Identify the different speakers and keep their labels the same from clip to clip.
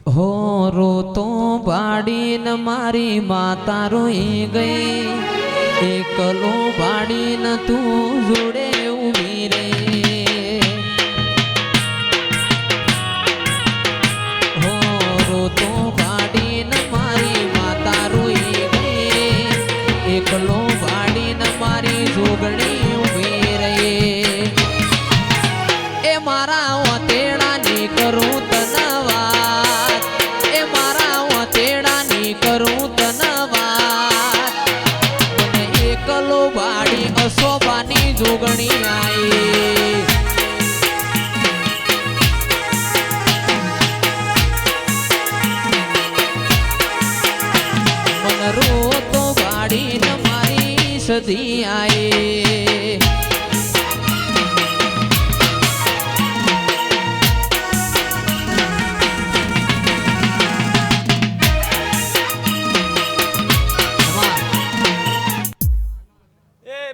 Speaker 1: હો રોતો ભાડીને મારી માતા રોઈ ગઈ, એકલો ભાડીને તું જોડે ઊભી રે. હો રોતો ભાડીને મારી માતા રોઈ ગઈ, એકલો ભાડીને મારી જોગણી ઊભી રે. એ મારા ઓતેડાની કરું તને વાત, એ મારા ઓતેડાની કરું તને વાત. મને એકલો ભાડી અસોબાની જોગણી આઈ. મન રોતો ભાડીને મારી સધી આઈ.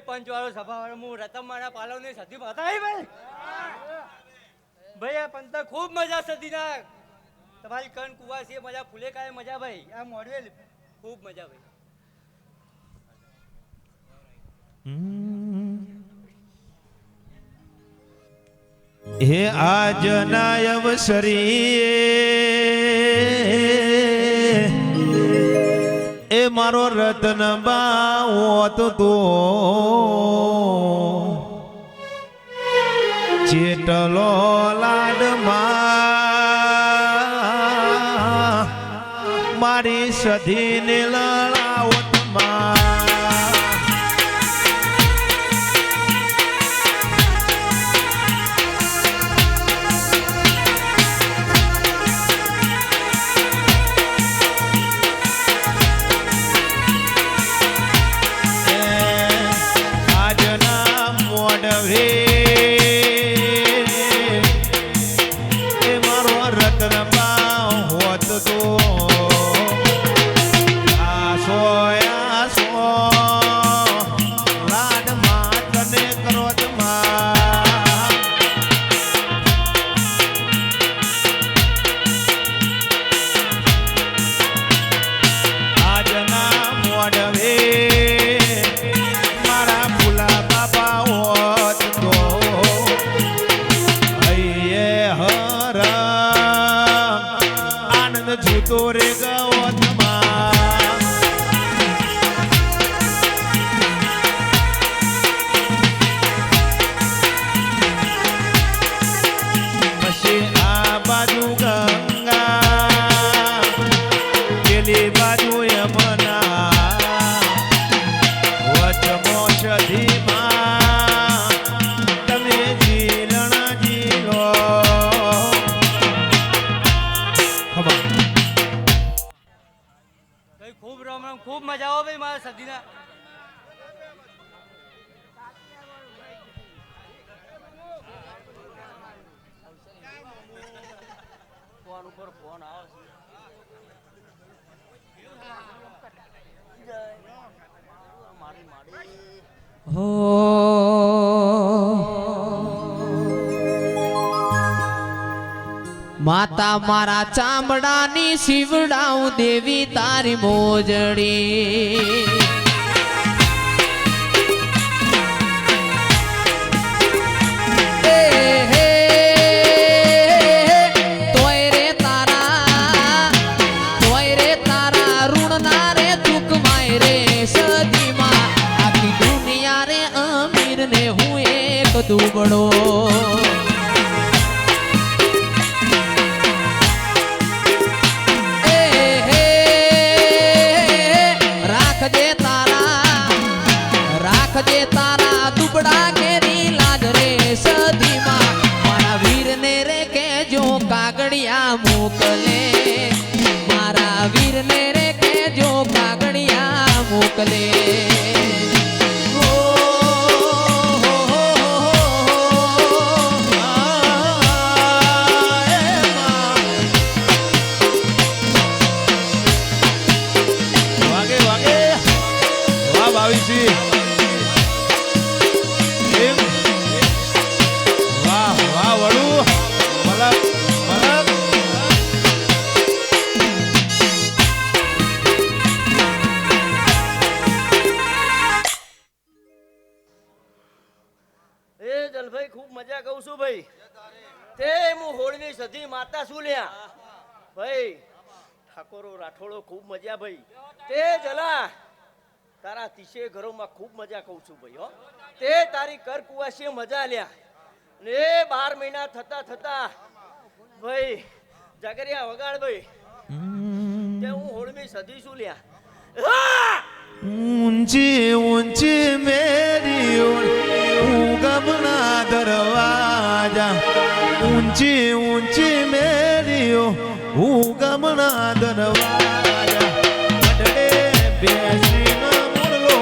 Speaker 2: પંચવાળો સભાવાળો હું રતમ મારા પાલવની સદી બતાવી ભાઈ. ભાઈ આ પંથ ખૂબ મજા સદી ના તમારી કણ કુવા છે મજા ફૂલે કાય મજા ભાઈ. આ મોડવેલ ખૂબ મજા ભાઈ.
Speaker 3: હે આજના અવસરી એ મારો રતન બાવત તો ચેટલો લાડમાં મારી સધીને લડાવતમાં.
Speaker 2: ખૂબ રામ રામ ખૂબ મજા આવે ભાઈ મારા સદીના. ફોન ઉપર ફોન આવે
Speaker 1: હો માતા મારા ચામડાની શિવડાઉં દેવી તારી મોજડી. તોય રે તારા ઋણ ના રે ચૂકવાય રે સદીમાં. આખી દુનિયા રે અમીર ને હું એક દુબળો. રાખજે તારા દુબળા કેરી લાજ રે સદીમાં. મારા વીર ને રે કેજો કાગડિયા મોકલે, મારા વીર ને રે કેજો કાગડિયા મોકલે.
Speaker 3: વાગે વાગે વાહ ભાવીજી. વાહ વાહ વડું મલક મલક
Speaker 2: ભાઈ તે હું હોળની સધી માતા શું લ્યા ભાઈ ઠાકોરો રાઠોડો ખૂબ મજા ભાઈ તે જલા તારા તીસે ઘરોમાં ખૂબ મજા કહું છું ભાઈ હો તે તારી કર કુવાસીએ મજા લ્યા ને 12 મહિના થતા થતા ભાઈ જાગરિયા વગાડ ભાઈ તે હું હોળની સધી શું લ્યા
Speaker 3: ઊંચી ઊંચી મેરી ઉગમના દરવાજા ઊંચી ઊંચી મેરી ઉગમના દરવાજા અડડે બેસીને મુરલો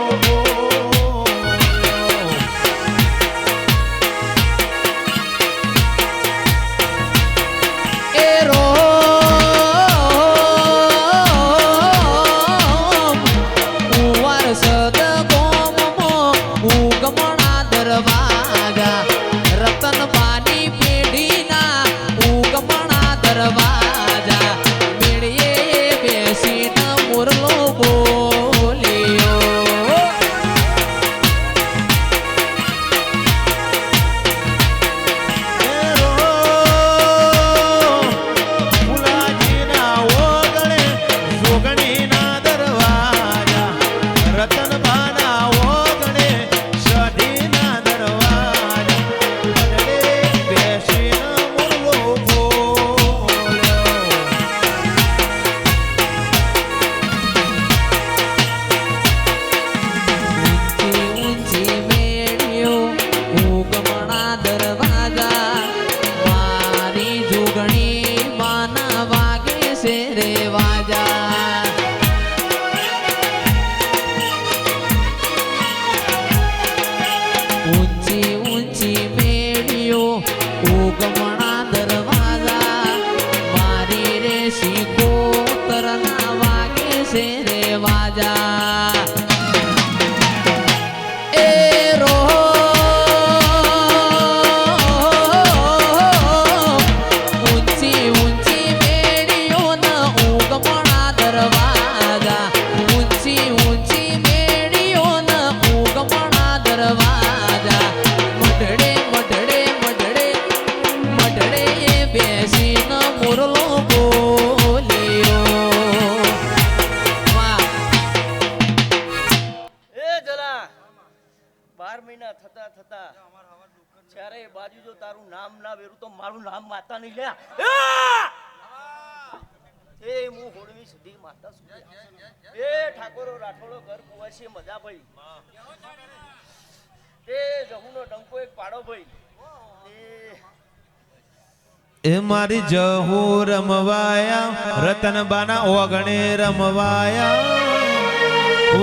Speaker 3: એ મારી જહુ રમવાયા રતનબાના ઓગણે રમવાયા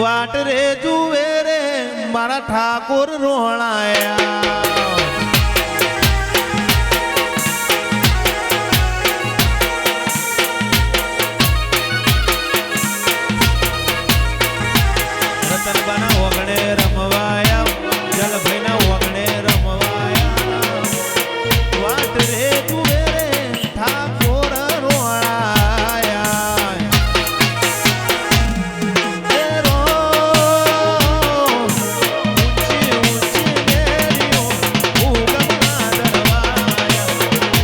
Speaker 3: વાટ રે જુએ રે મારા ઠાકોર રોણાયા રતનબાના ઓગણે રમવાયા જલભાઈના ઓગણે રમવાયા વાટ રે જુએ ઠાકોર રોણાયા ઊંચી ઊંચી મેરીઓ ઉગમના દરવાજા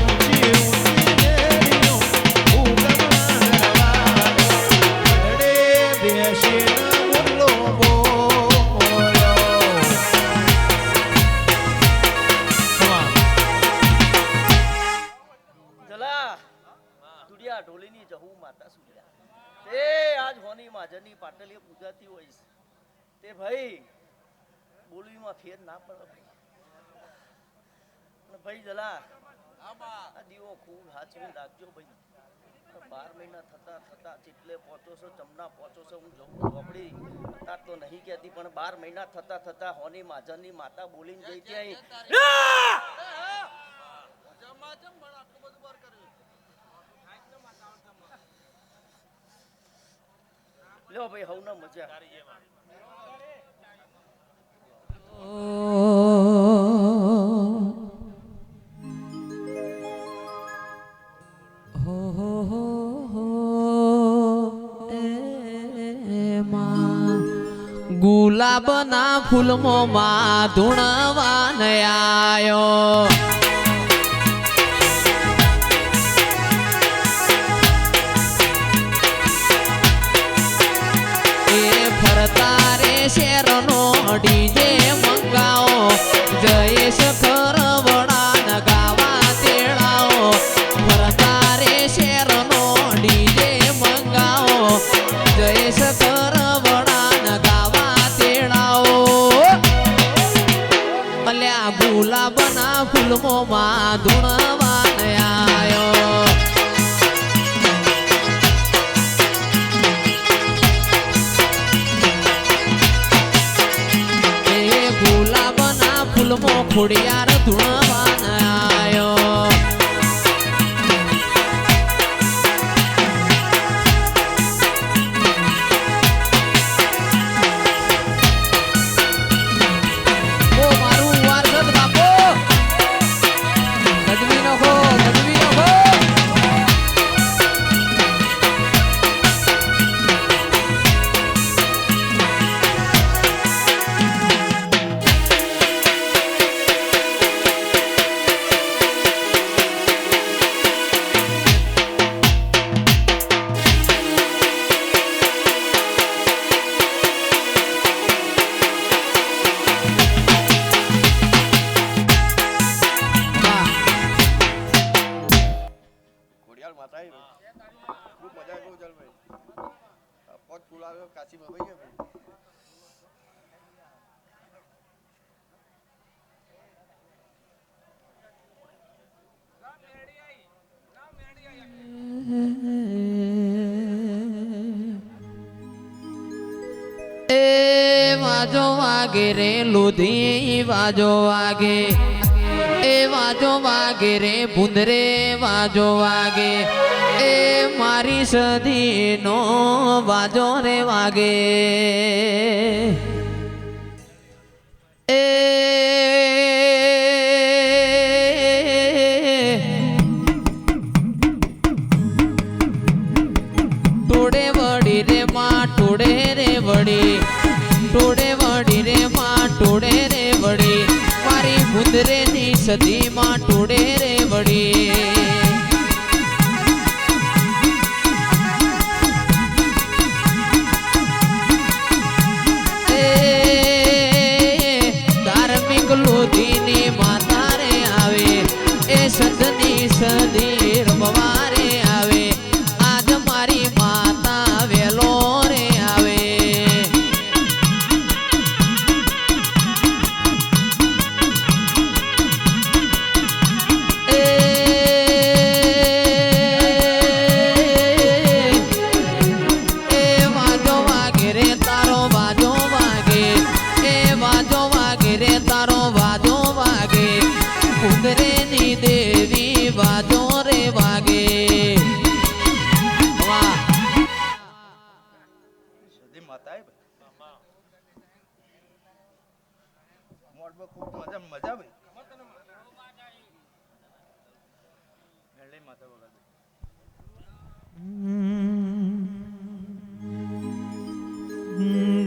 Speaker 3: ઊંચી ઊંચી મેરીઓ ઉગમના દરવાજા અડે બેસીને મુરલો
Speaker 2: ઢોલીની જહુ માતા સુર્યા તે આજ હોની માજરની પાટલીએ પૂજાતી હોય તે ભાઈ બોલવીમાં ફેર ના પડે ભાઈ ભાઈ જલા આ દીવો ખૂબ હાચવી રાખજો ભાઈ 12 મહિના થતા થતા ચીટલે પહોંચો છો ચમના પહોંચો છો હું જવું ચોપડી અત્યાર તો નહીં કહેતી પણ 12 મહિના થતા થતા હોની માજરની માતા બોલીને ગઈ ત્યાં લો ભાઈ હવના મજા
Speaker 1: ગુલાબના ફૂલમાં ધૂણવાન આયો ફૂલમોમાં ધૂણવાન આયો એ ગુલાબના ફૂલમો ખોડિયાર ધૂણવાન આયો વાજો વાગે રે લુધી વાજો વાગે એ વાજો વાગે રે ભૂંદરે વાજો વાગે એ મારી સદીનો વાજો રે વાગે એ ટોડે વડી રે માં ટોડે રે વડી ટોડે વડી રે માં ટોડે રે વડી મારી ભૂંદરે ની સદી માં ટોડે રે વડી ધાર્મિક લોધીની માતા રે આવે એ સંતની સદી રમવારે આવે આજ મારી માતા વેલો રે આવે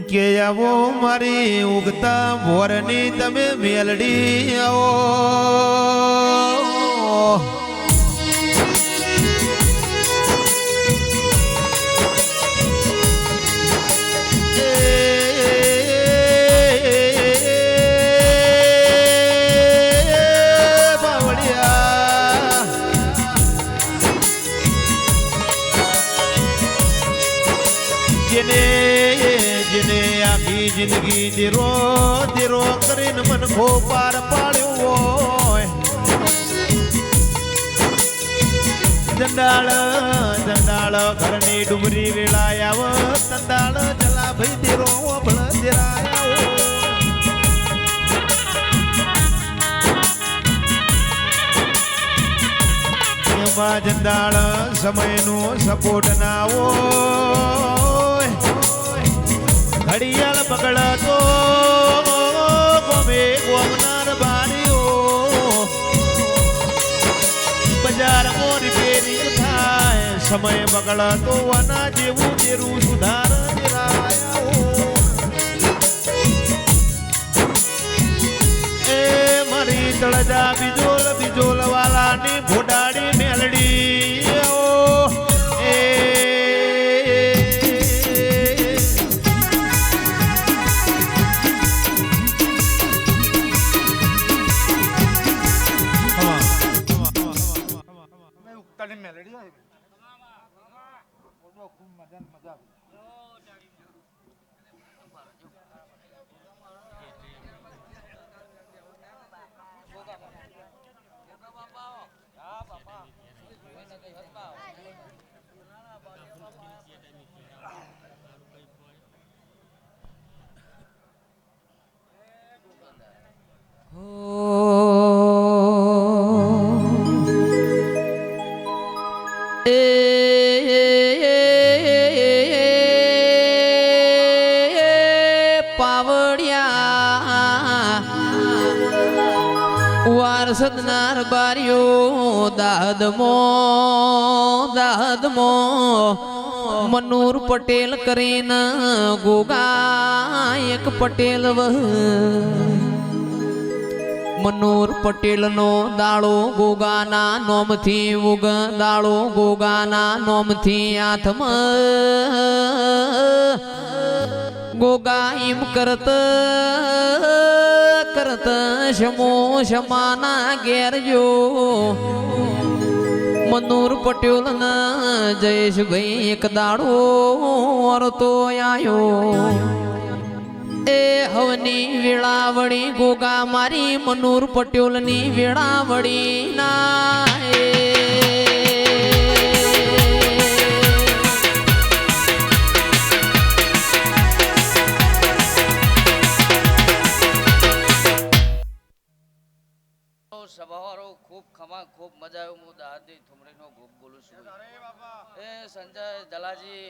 Speaker 3: કે આવો મારી ઉગતા ભોરની તમે મેલડી આવો જિંદગી ધીરો ધીરો કરીને મન ખો પાર પાડ્યો હોય જંડાળ જંડાળ ઘરની ડુમરી વેળાય આવ તંડાળ જલા ભાઈ ધીરો ભળ ધીરાય એમાં જંડાળ સમયનો સપોર્ટ ના હોય ઘડિયાળ પકડાતો ગમે ગોમનાર બારીઓ બજારમાં રિપેરિંગ થાય સમય બગડાતો આના જેવું જેરું સુધાર એ મારી તળજા બીજોલ બીજોલ વાલાની ભોડાડી મેલડી એ મેલડી આવી ખૂબ મજા
Speaker 1: વારસદનાર બારીઓ દાદમો મનૂર પટેલ કરીને ગોગા એક પટેલ મનૂર પટેલ નો દાળો ગોગાના નોમથી ઉગ દાળો ગોગાના નોમથી આથમાં ગોગા એમ કરત કરત શમો શમાના ઘેર જો મનૂર પટેલ ના જયેશભાઈ એક દાડો વરતો આયો એ હવની વેળાવળી ગોગા મારી મનૂર પટેલ ની વેળાવળી ના
Speaker 4: સભાવાળો ખૂબ ખમા ખૂબ મજા આવ્યો હું દાદી થુમડીનો ગોપ બોલું છું એ સંજય દલાજી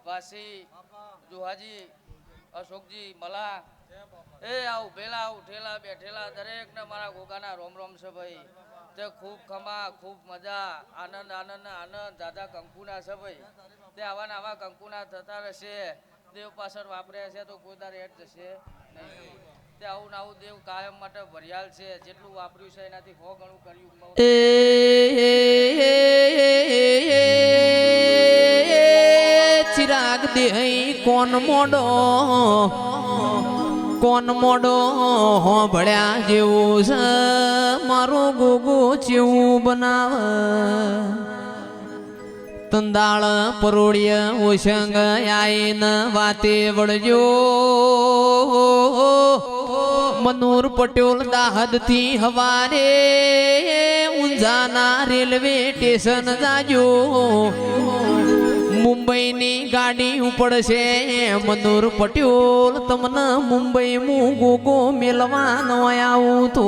Speaker 4: વાસી જુહાજી અશોકજી મલા એ આવું ભેલા ઉઠેલા બેઠેલા દરેકને મારા ગોગાના રોમ રોમ છે ભાઈ તે ખૂબ ખમા ખૂબ મજા આનંદ આનંદ આનંદ દાદા કંકુના છે ભાઈ તે આવા ને આવા કંકુના થતા રહેશે દેવ પાછળ વાપર્યા છે તો કોઈ દાર એડ જશે નહીં તે આવું ને આવું દેવ કાયમ માટે ભરિયાલ છે જેટલું વાપર્યું છે એનાથી 100 ગણું કર્યું
Speaker 1: ચિરાગ દે કોન મોડો હો ભળ્યા જેવું છે મારો ગોગો ચેવું બનાવ તંદાળ પરોળ્ય ઓશંગ આઈન વાતે વળજો મનૂર પટેલ દાહદ થી હવારે ઊંઝાના રેલવે સ્ટેશન જાજો મુંબઈની ગાડી ઉપડશે મનૂર પટેલ તમને મુંબઈ હું ગોગો મેલવાનો આવું તો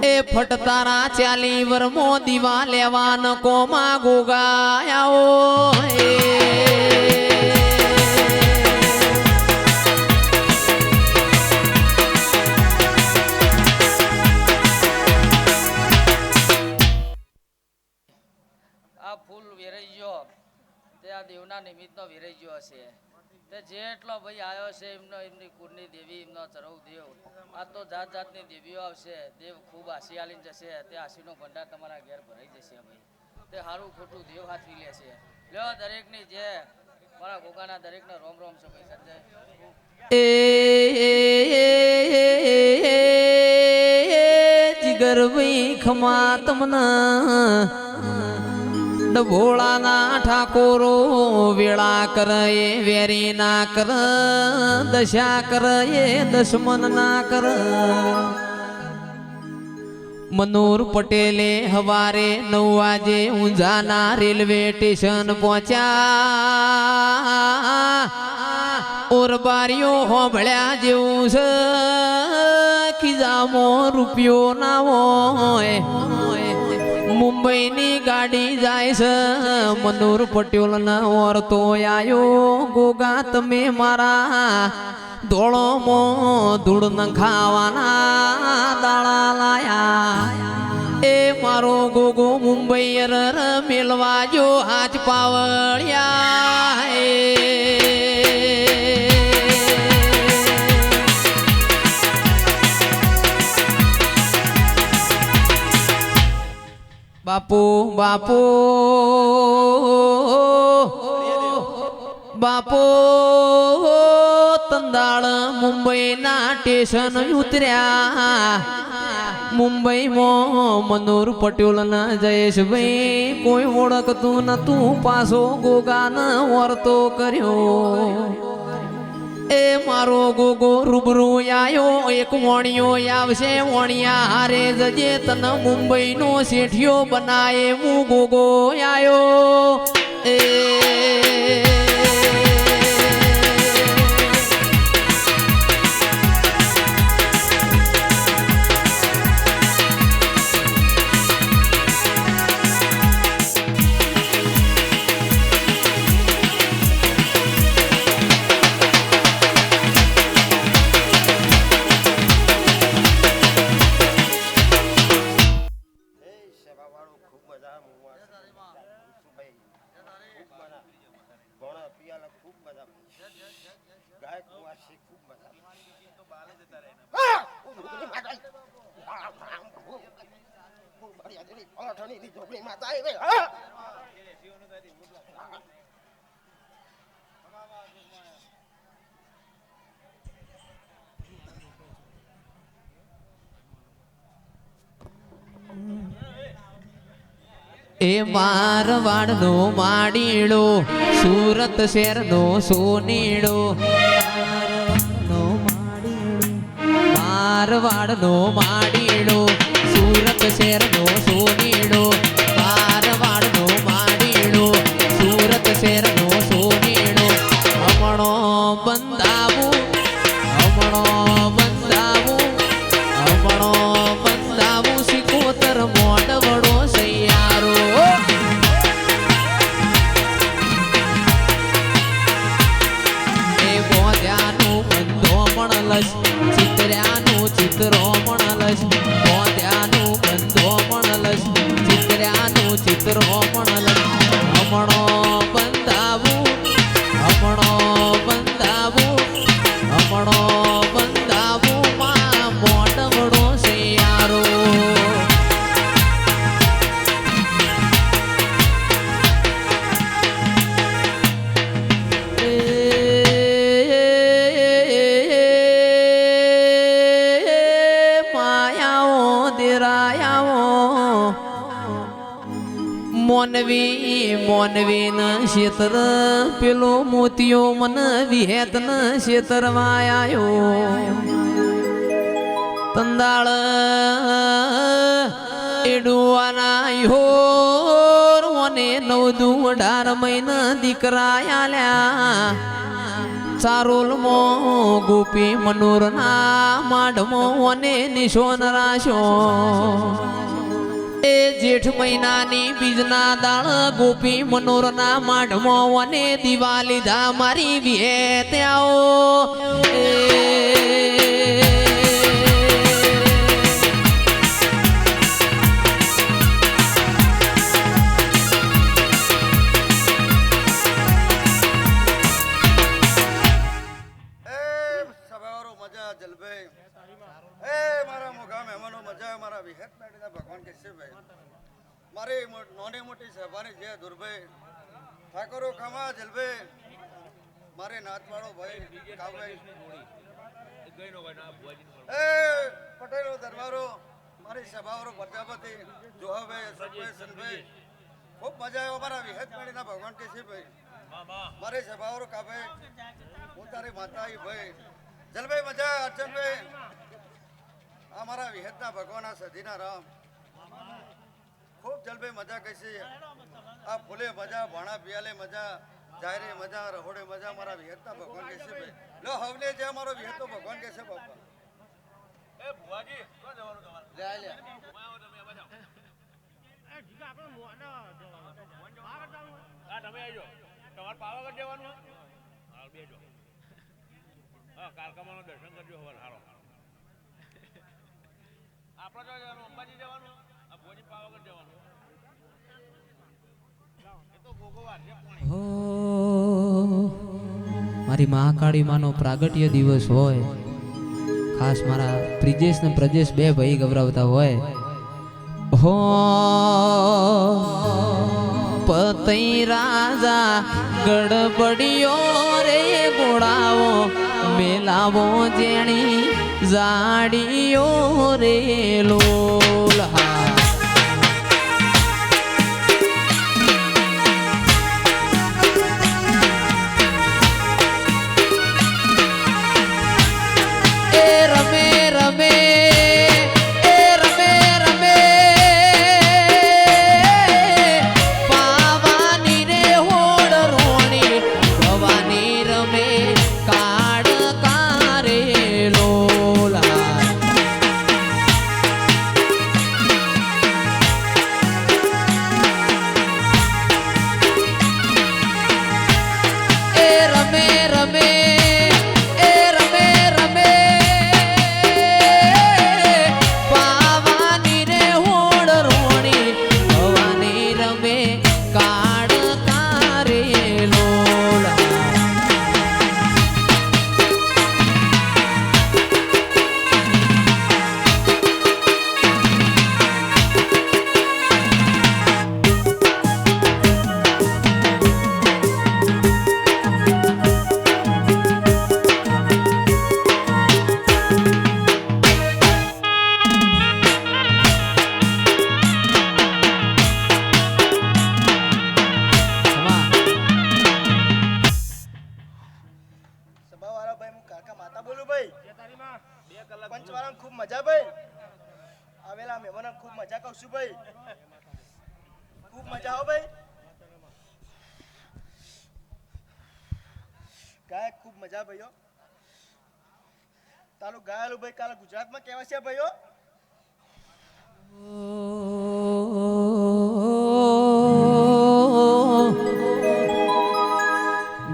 Speaker 1: એ ફટતારા 40 વરમો દીવા લેવાન કોમા ગોગા આવો
Speaker 4: આ ફૂલ વેરાઈ ગયો તે આ દેવના નિમિત્તનો વેરાઈ ગયો હશે તે જેટલો ભાઈ આવ્યો છે એમની કુળની દેવી એમનો ચરવ દેવ આ તો જાત જાતની દેવીઓ આવશે દેવ ખૂબ આશી આલીને જશે તે આશીનો ભંડાર તમારા ઘેર ભરાઈ જશે ભાઈ તે સારું ખોટું દેવ હાથવી લેશે લ્યો દરેકની જે મારા ગોગાના દરેકને રોમ રોમ છે ભાઈ સંજય
Speaker 1: જીગર ભાઈ ખમા તમના ભોળાના ઠાકોરો વેળા કરે વેરી ના કર દશા કરે દશમન ના કર મનૂર પટેલે હવારે 9 વાગે ઊંઝાના રેલવે સ્ટેશન પહોંચ્યા ઓરબારીઓ હોભળ્યા જેવું છે ખિજામો રૂપિયો ના હોય મુંબઈની ગાડી જાય છે મનૂર પટેલ ના ઓરતો આયો ગોગા તમે મારા ધોળોમો ધૂળ નખાવાના દાળા લાયા એ મારો ગોગો મુંબઈ મેલવા જો હાથ પાવળ્યા બાપુ બાપુ બાપુ તંદાળ મુંબઈના સ્ટેશન ઉતર્યા મુંબઈમાં મનૂર પટેલ ના જયેશભાઈ કોઈ ઓળખતું નતું પાછો ગોગાને વર્તો કર્યો એ મારો ગોગો રૂબરૂ આયો એક વણિયો આવશે વણિયા હારે જજે તન મુંબઈ નો શેઠિયો બનાય હું ગોગો આયો એ એ મારવાડનો માડીડો સુરત શહેરનો સોનીડો મારવાડનો માડીડો સુરત શહેરનો સોનીડો મારવાડનો માડીડો સુરત શહેરનો સોનીડો હમણો બંધાવું હમણો બંધાવું હમણો બંધાવું સિકોતર મોડવડો સૈયારો એ બોધ્યાનું બંધો લશ ચિત્ર્યાનું ચિત્રો લશ બોધ્યાનું બંધો લશ ચિત્ર્યાનું ચિત્રો લશ હમણો બંધાવું હમણો બંધાવું હમણો બંધાવું માં મોડવડો સૈયારો મોનવી મોનવી ન ક્ષેત્ર પેલો મોતિયો મન વિહેત ન ક્ષેત્ર વાયો તંદાળ એડુવાના યોર મને 9-18 મહિના દીકરા આલ્યા ચારોલમો ગોપી મનોરના માઢમો અને નિશોન રાશો એ જેઠ મહિનાની બીજના દાળ ગોપી મનોરના માઢમો અને દીવા લીધા મારી વિહેત આવો
Speaker 5: મારી નાની મોટી સભાની જે દુર્ભાઈ ઠાકોરો ખમા જલભાઈ મારે નાથવાળો ભાઈ કાભાઈ એ પટેલો દરબારો મારી સભાવાળો પ્રજાપતિ જોહાભાઈ અશોકભાઈ સનભાઈ ખૂબ મજા આવ્યો અમારા વિહેત મેળીના ભગવાન કેશીભાઈ મારી સભાવાળો કાભાઈ હું તારી માતા ભાઈ જલભાઈ મજા અર્ચનભાઈ આ મારા વિહેતના ભગવાન આ સધીના રામ ખૂબ જલભાઈ મજા કહીશી આ ફૂલે મજા ભાણા પિયાલે મજા જાહેરે મજા રહોડે મજા મારા વિહેતના ભગવાન કહેશે ભાઈ લો હવને જે અમારો વિહેતો ભગવાન કહેશે બાપા એ ભુવાજી કોણ જવાનું તમારે લે લે એ જીગા આપણે મોના આ તમે આવજો તમાર પાવાગઢ જવાનું હાલ બેજો હા કારકામાનું દર્શન કરજો હવે હારો આપણે તો જવાનું અંબાજી જવાનું આ ભુવાજી પાવાગઢ જવાનું એ તો ભોગવાર છે પાણી
Speaker 1: હો મારી મહાકાળી માનો પ્રાગટ્ય દિવસ હોય ખાસ મારા પ્રિજેશ ને પ્રજેશ બે ભાઈ ગૌરવતા હોય હો પતઈ રાજા ગડબડિયો રે ગોળાવો મેલાવો જેણી જાડીયો રે લોલા
Speaker 6: ખૂબ મજા ભાઈ આવેલા મહેમાનો ખૂબ મજા કહું છું ભાઈ ખૂબ મજા આવો ભાઈ ગાયક ખૂબ મજા ભાઈઓ તારું ગાયેલું ભાઈ કાલે ગુજરાતમાં કેવા છે ભાઈઓ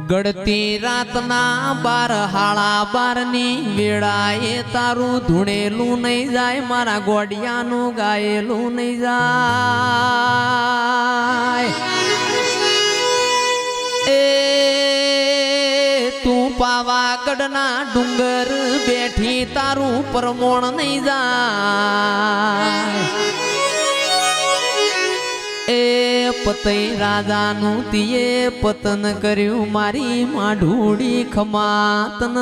Speaker 1: ગળતી રાતના 12:30 વેળાએ તારું ધૂણેલું નહીં જાય મારા ગોડિયાનું ગાયેલું નહીં જાય એ તું પાવાગઢના ડુંગર બેઠી તારું પરમોણ નહીં જાય એ પતઈ રાજાનું તીએ પતન કર્યું મારી માઢુડી ખમાતન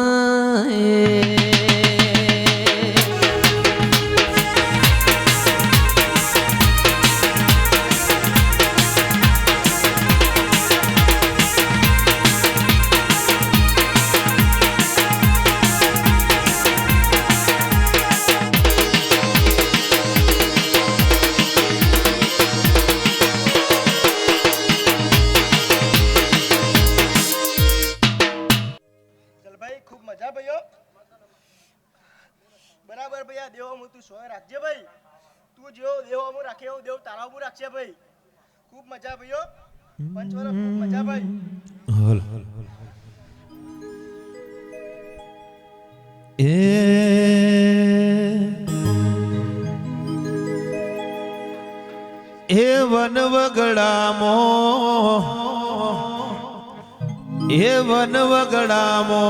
Speaker 6: બરાબર ભાઈ આ દેવો હું તું સોય રાખજે ભાઈ તું જેવો દેવો હું રાખે એવો દેવ તારા હું રાખશે ભાઈ ખૂબ મજા ભાઈઓ પંચવર ખૂબ મજા ભાઈ
Speaker 3: એ વનવગડામો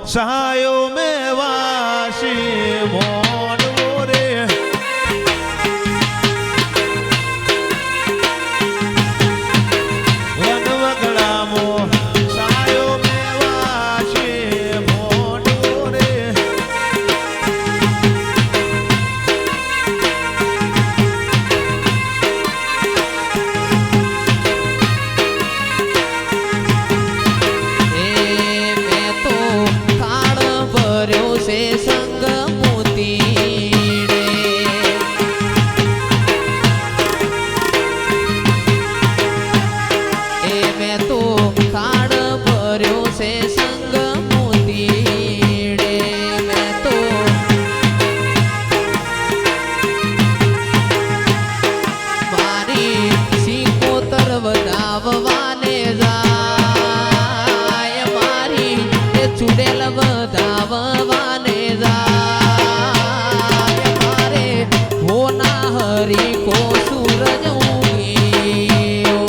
Speaker 3: સહાયો મેવાસી મોનવો રે વનવગડામો સહાયો મેવાસી મોનવો રે
Speaker 1: સંગ મોતી એ મેં તો ખાડ ભર્યો છે સંગ મોતી મેં તો મારી સિકોતર વધાવવાને જાય મારી ચુડેલ વધાવવાને હરી કો સૂરજ ઉગીયો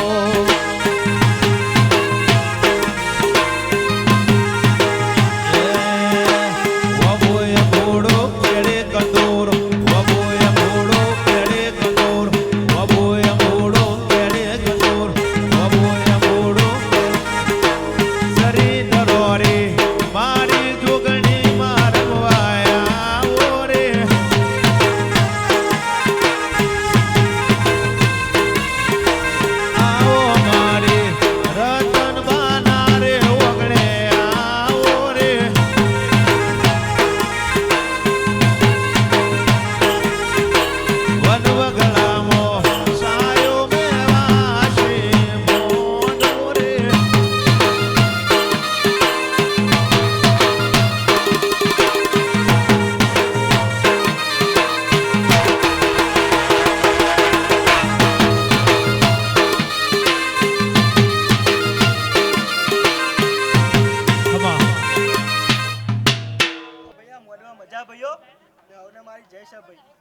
Speaker 3: વબોય ઘોડો કેડે કંદોર વબોય ઘોડો કેડે કંદોર વબોય ઘોડો કેડે કંદોર વબોય ઘોડો સરી દરોરે મારી જોગણી મારવાયા ઓરે
Speaker 6: મજા ભાઈઓ હવે મારી જય છે ભાઈ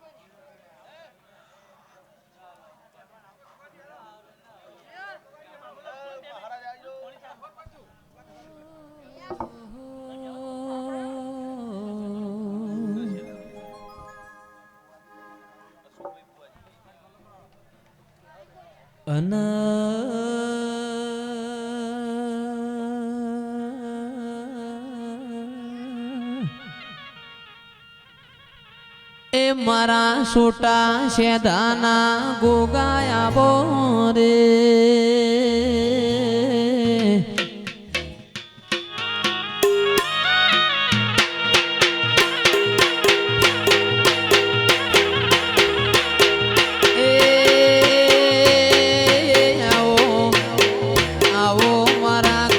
Speaker 1: એ મારા છોટા શેધાના ગોગાયા બોરે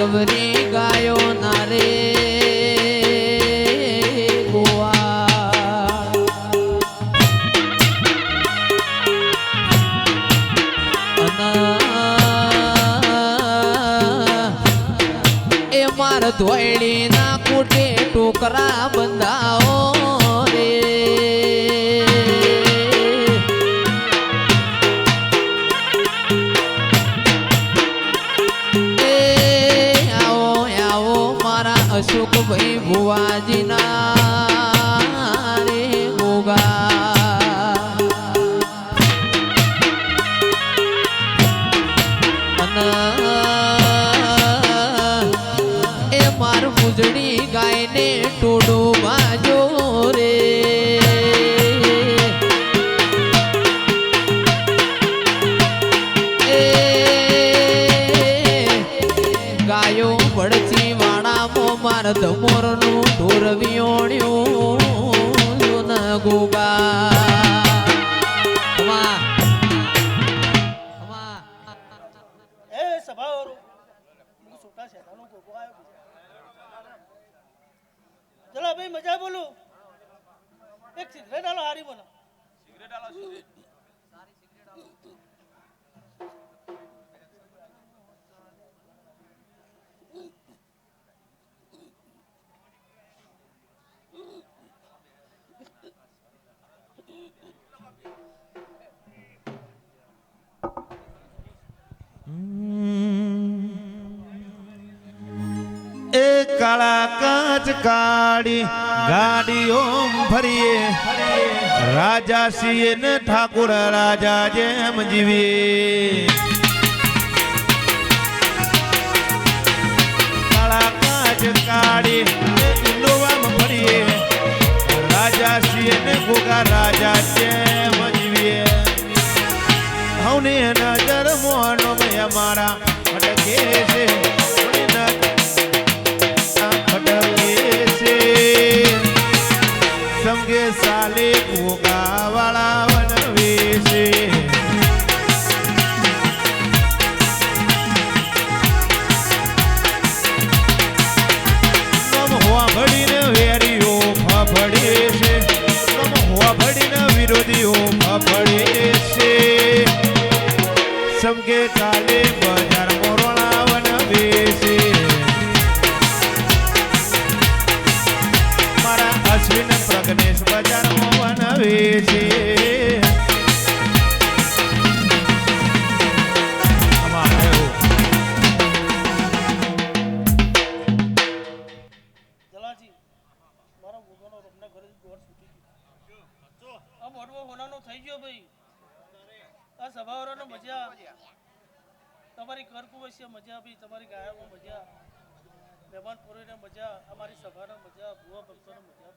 Speaker 1: ગવરી ગાયો ના રે ગોવા એ માર ધોયડી ના કુટે ટોકરા બંધાઓ રે અશોકભાઈ ભુવાજીના રે ગોગા એ માર મુજડી ગાયને ટોડો બાજો રે ગાયો પડતી માર ધમોરનું ઢોર વિયોણ્યું ન ગોગા
Speaker 6: એ સભાવાળો હું છોટા શેતાનો ગોગો આવ્યો ચલા ભાઈ મજા બોલું એક સિગરેટ આલો હારી મને સિગરેટ આલો
Speaker 3: એ કાળા કાચ કાળી ગાડીઓ ફરીએ રાજા સિંહ ને ઠાકુર રાજા જેમ જીવીએ કાળા કાચ કાળી ઇન્દોવામાં ફરીએ રાજા સિંહ ને ગોગા રાજા જેમ જીવીએ હવને નજર મોનો મેં અમારા અટકે છે સમગે સાલે ગોગા વાળા વનવે છે નમ હોવા ભડીને વેરીઓ ફફડે છે નમ હોવા ભડીને વિરોધીઓ ફફડે છે સમગે ચાલે બજાર મોરણા વનવે છે અશ્વિન પ્રજ્ઞેશ બજારમાં વનવે છે
Speaker 6: જલાજી મારો ગોગોનો રોમના ઘરે દોર છૂટી ગયો આ મોટવો હોનાનો થઈ ગયો ભાઈ આ સભાવાળાનો મજા તમારી કરકુવશ્ય મજા ભાઈ તમારી ગાયામાં મજા મહેમાન પૂરીને મજા અમારી સભાના મજા ભુવા ભક્તોને મજા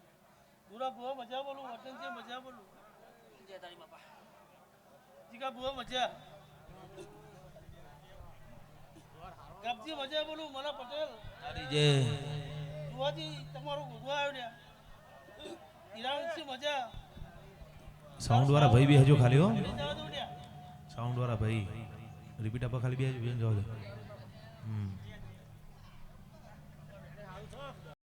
Speaker 6: ભૂરા ભુવા મજા બોલું વતનજી મજા બોલું જય તારી બાપા જીગા ભુવા મજા ગપજી મજા બોલું મલા પટેલ ભુવાજી તમારો ગોગો આવ્યો ને હિરાણસિંહ મજા
Speaker 3: સાઉન્ડ વાળા ભાઈ બી હજુ ખાલી હો
Speaker 6: જવા દો ને
Speaker 3: સાઉન્ડ વાળા ભાઈ રિપીટ આપા ખાલી બી હજુ જવા દો